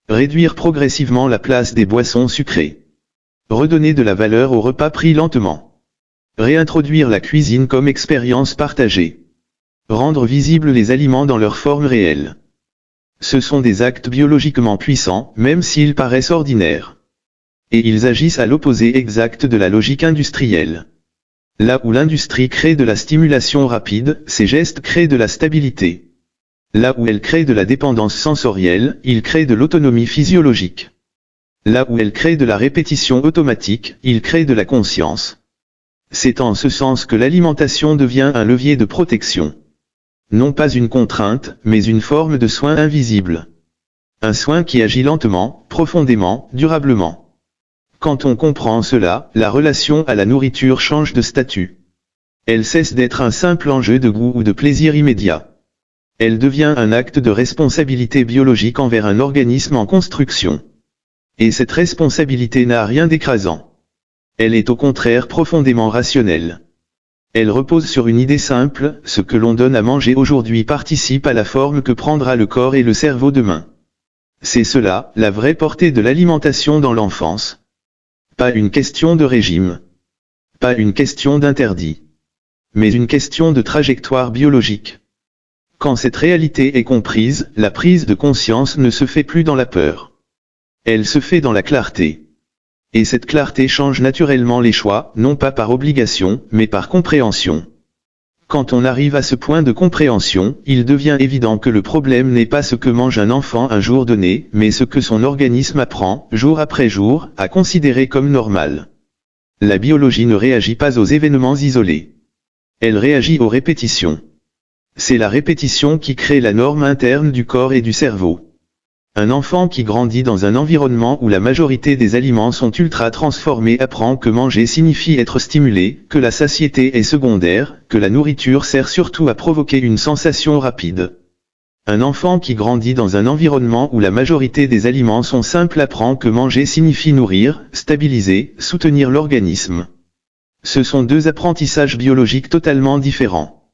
Réduire progressivement la place des boissons sucrées. Redonner de la valeur aux repas pris lentement. Réintroduire la cuisine comme expérience partagée. Rendre visibles les aliments dans leur forme réelle. Ce sont des actes biologiquement puissants, même s'ils paraissent ordinaires. Et ils agissent à l'opposé exact de la logique industrielle. Là où l'industrie crée de la stimulation rapide, ces gestes créent de la stabilité. Là où elle crée de la dépendance sensorielle, ils créent de l'autonomie physiologique. Là où elle crée de la répétition automatique, ils créent de la conscience. C'est en ce sens que l'alimentation devient un levier de protection. Non pas une contrainte, mais une forme de soin invisible. Un soin qui agit lentement, profondément, durablement. Quand on comprend cela, la relation à la nourriture change de statut. Elle cesse d'être un simple enjeu de goût ou de plaisir immédiat. Elle devient un acte de responsabilité biologique envers un organisme en construction. Et cette responsabilité n'a rien d'écrasant. Elle est au contraire profondément rationnelle. Elle repose sur une idée simple, ce que l'on donne à manger aujourd'hui participe à la forme que prendra le corps et le cerveau demain. C'est cela, la vraie portée de l'alimentation dans l'enfance. Pas une question de régime. Pas une question d'interdit. Mais une question de trajectoire biologique. Quand cette réalité est comprise, la prise de conscience ne se fait plus dans la peur. Elle se fait dans la clarté. Et cette clarté change naturellement les choix, non pas par obligation, mais par compréhension. Quand on arrive à ce point de compréhension, il devient évident que le problème n'est pas ce que mange un enfant un jour donné, mais ce que son organisme apprend, jour après jour, à considérer comme normal. La biologie ne réagit pas aux événements isolés. Elle réagit aux répétitions. C'est la répétition qui crée la norme interne du corps et du cerveau. Un enfant qui grandit dans un environnement où la majorité des aliments sont ultra transformés apprend que manger signifie être stimulé, que la satiété est secondaire, que la nourriture sert surtout à provoquer une sensation rapide. Un enfant qui grandit dans un environnement où la majorité des aliments sont simples apprend que manger signifie nourrir, stabiliser, soutenir l'organisme. Ce sont deux apprentissages biologiques totalement différents.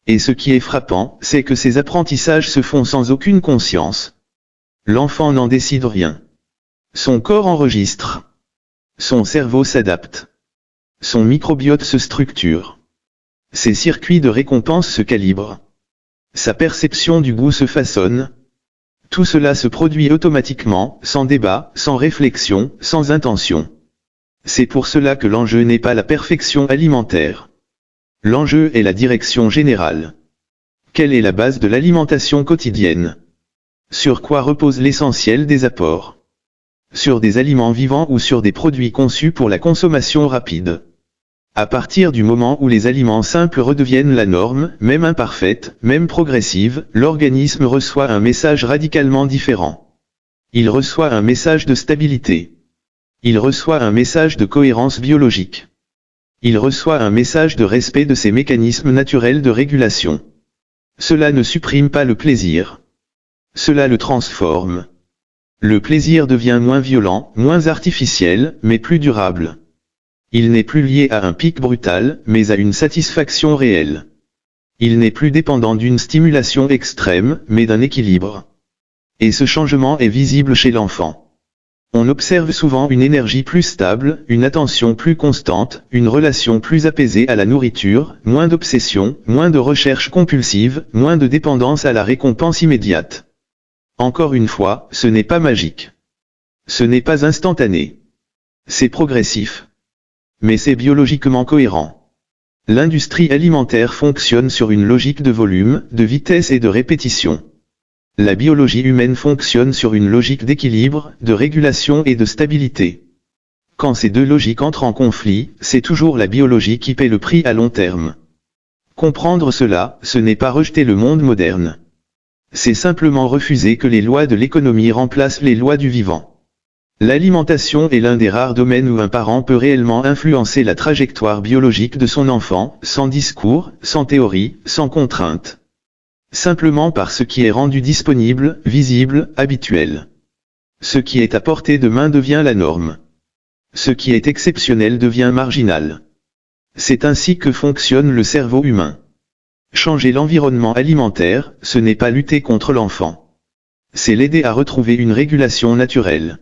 Et ce qui est frappant, c'est que ces apprentissages se font sans aucune conscience. L'enfant n'en décide rien. Son corps enregistre. Son cerveau s'adapte. Son microbiote se structure. Ses circuits de récompense se calibrent. Sa perception du goût se façonne. Tout cela se produit automatiquement, sans débat, sans réflexion, sans intention. C'est pour cela que l'enjeu n'est pas la perfection alimentaire. L'enjeu est la direction générale. Quelle est la base de l'alimentation quotidienne ? Sur quoi repose l'essentiel des apports? Sur des aliments vivants ou sur des produits conçus pour la consommation rapide? À partir du moment où les aliments simples redeviennent la norme, même imparfaite, même progressive, l'organisme reçoit un message radicalement différent. Il reçoit un message de stabilité. Il reçoit un message de cohérence biologique. Il reçoit un message de respect de ses mécanismes naturels de régulation. Cela ne supprime pas le plaisir. Cela le transforme. Le plaisir devient moins violent, moins artificiel, mais plus durable. Il n'est plus lié à un pic brutal, mais à une satisfaction réelle. Il n'est plus dépendant d'une stimulation extrême, mais d'un équilibre. Et ce changement est visible chez l'enfant. On observe souvent une énergie plus stable, une attention plus constante, une relation plus apaisée à la nourriture, moins d'obsession, moins de recherche compulsive, moins de dépendance à la récompense immédiate. Encore une fois, ce n'est pas magique. Ce n'est pas instantané. C'est progressif. Mais c'est biologiquement cohérent. L'industrie alimentaire fonctionne sur une logique de volume, de vitesse et de répétition. La biologie humaine fonctionne sur une logique d'équilibre, de régulation et de stabilité. Quand ces deux logiques entrent en conflit, c'est toujours la biologie qui paie le prix à long terme. Comprendre cela, ce n'est pas rejeter le monde moderne. C'est simplement refuser que les lois de l'économie remplacent les lois du vivant. L'alimentation est l'un des rares domaines où un parent peut réellement influencer la trajectoire biologique de son enfant, sans discours, sans théorie, sans contrainte. Simplement par ce qui est rendu disponible, visible, habituel. Ce qui est à portée de main devient la norme. Ce qui est exceptionnel devient marginal. C'est ainsi que fonctionne le cerveau humain. Changer l'environnement alimentaire, ce n'est pas lutter contre l'enfant. C'est l'aider à retrouver une régulation naturelle.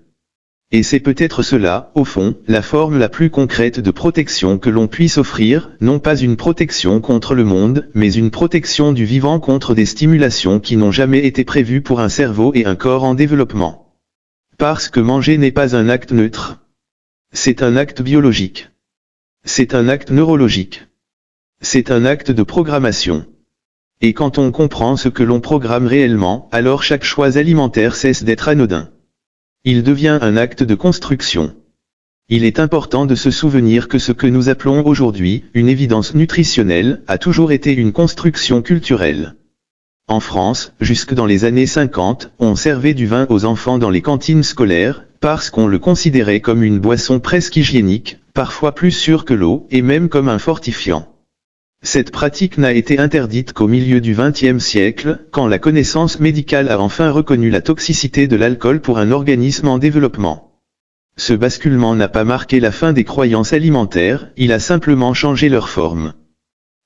Et c'est peut-être cela, au fond, la forme la plus concrète de protection que l'on puisse offrir, non pas une protection contre le monde, mais une protection du vivant contre des stimulations qui n'ont jamais été prévues pour un cerveau et un corps en développement. Parce que manger n'est pas un acte neutre. C'est un acte biologique. C'est un acte neurologique. C'est un acte de programmation. Et quand on comprend ce que l'on programme réellement, alors chaque choix alimentaire cesse d'être anodin. Il devient un acte de construction. Il est important de se souvenir que ce que nous appelons aujourd'hui une évidence nutritionnelle a toujours été une construction culturelle. En France, jusque dans les années 50, on servait du vin aux enfants dans les cantines scolaires, parce qu'on le considérait comme une boisson presque hygiénique, parfois plus sûre que l'eau, et même comme un fortifiant. Cette pratique n'a été interdite qu'au milieu du XXe siècle, quand la connaissance médicale a enfin reconnu la toxicité de l'alcool pour un organisme en développement. Ce basculement n'a pas marqué la fin des croyances alimentaires, il a simplement changé leur forme.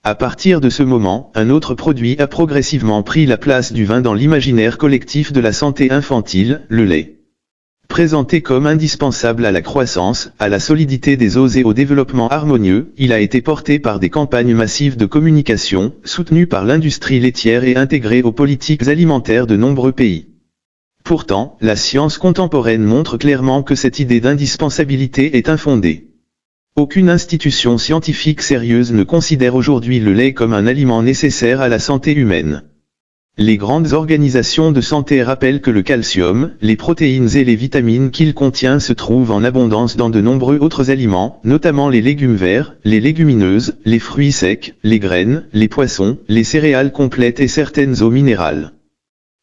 À partir de ce moment, un autre produit a progressivement pris la place du vin dans l'imaginaire collectif de la santé infantile, le lait. Présenté comme indispensable à la croissance, à la solidité des os et au développement harmonieux, il a été porté par des campagnes massives de communication, soutenues par l'industrie laitière et intégré aux politiques alimentaires de nombreux pays. Pourtant, la science contemporaine montre clairement que cette idée d'indispensabilité est infondée. Aucune institution scientifique sérieuse ne considère aujourd'hui le lait comme un aliment nécessaire à la santé humaine. Les grandes organisations de santé rappellent que le calcium, les protéines et les vitamines qu'il contient se trouvent en abondance dans de nombreux autres aliments, notamment les légumes verts, les légumineuses, les fruits secs, les graines, les poissons, les céréales complètes et certaines eaux minérales.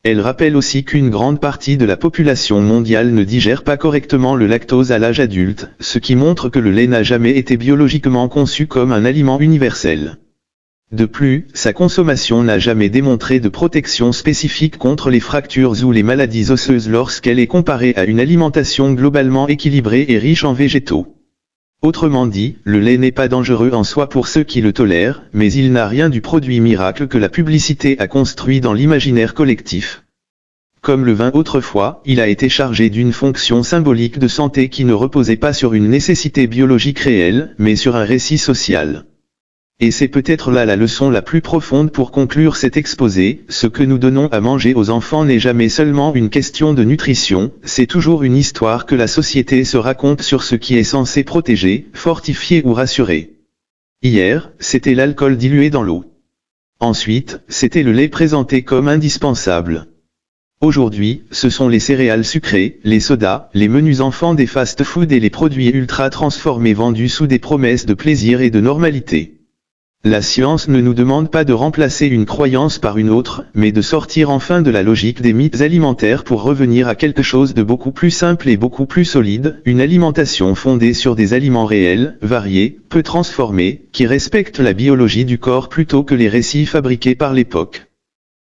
Elle rappelle aussi qu'une grande partie de la population mondiale ne digère pas correctement le lactose à l'âge adulte, ce qui montre que le lait n'a jamais été biologiquement conçu comme un aliment universel. De plus, sa consommation n'a jamais démontré de protection spécifique contre les fractures ou les maladies osseuses lorsqu'elle est comparée à une alimentation globalement équilibrée et riche en végétaux. Autrement dit, le lait n'est pas dangereux en soi pour ceux qui le tolèrent, mais il n'a rien du produit miracle que la publicité a construit dans l'imaginaire collectif. Comme le vin autrefois, il a été chargé d'une fonction symbolique de santé qui ne reposait pas sur une nécessité biologique réelle, mais sur un récit social. Et c'est peut-être là la leçon la plus profonde pour conclure cet exposé, ce que nous donnons à manger aux enfants n'est jamais seulement une question de nutrition, c'est toujours une histoire que la société se raconte sur ce qui est censé protéger, fortifier ou rassurer. Hier, c'était l'alcool dilué dans l'eau. Ensuite, c'était le lait présenté comme indispensable. Aujourd'hui, ce sont les céréales sucrées, les sodas, les menus enfants des fast-foods et les produits ultra transformés vendus sous des promesses de plaisir et de normalité. La science ne nous demande pas de remplacer une croyance par une autre, mais de sortir enfin de la logique des mythes alimentaires pour revenir à quelque chose de beaucoup plus simple et beaucoup plus solide, une alimentation fondée sur des aliments réels, variés, peu transformés, qui respectent la biologie du corps plutôt que les récits fabriqués par l'époque.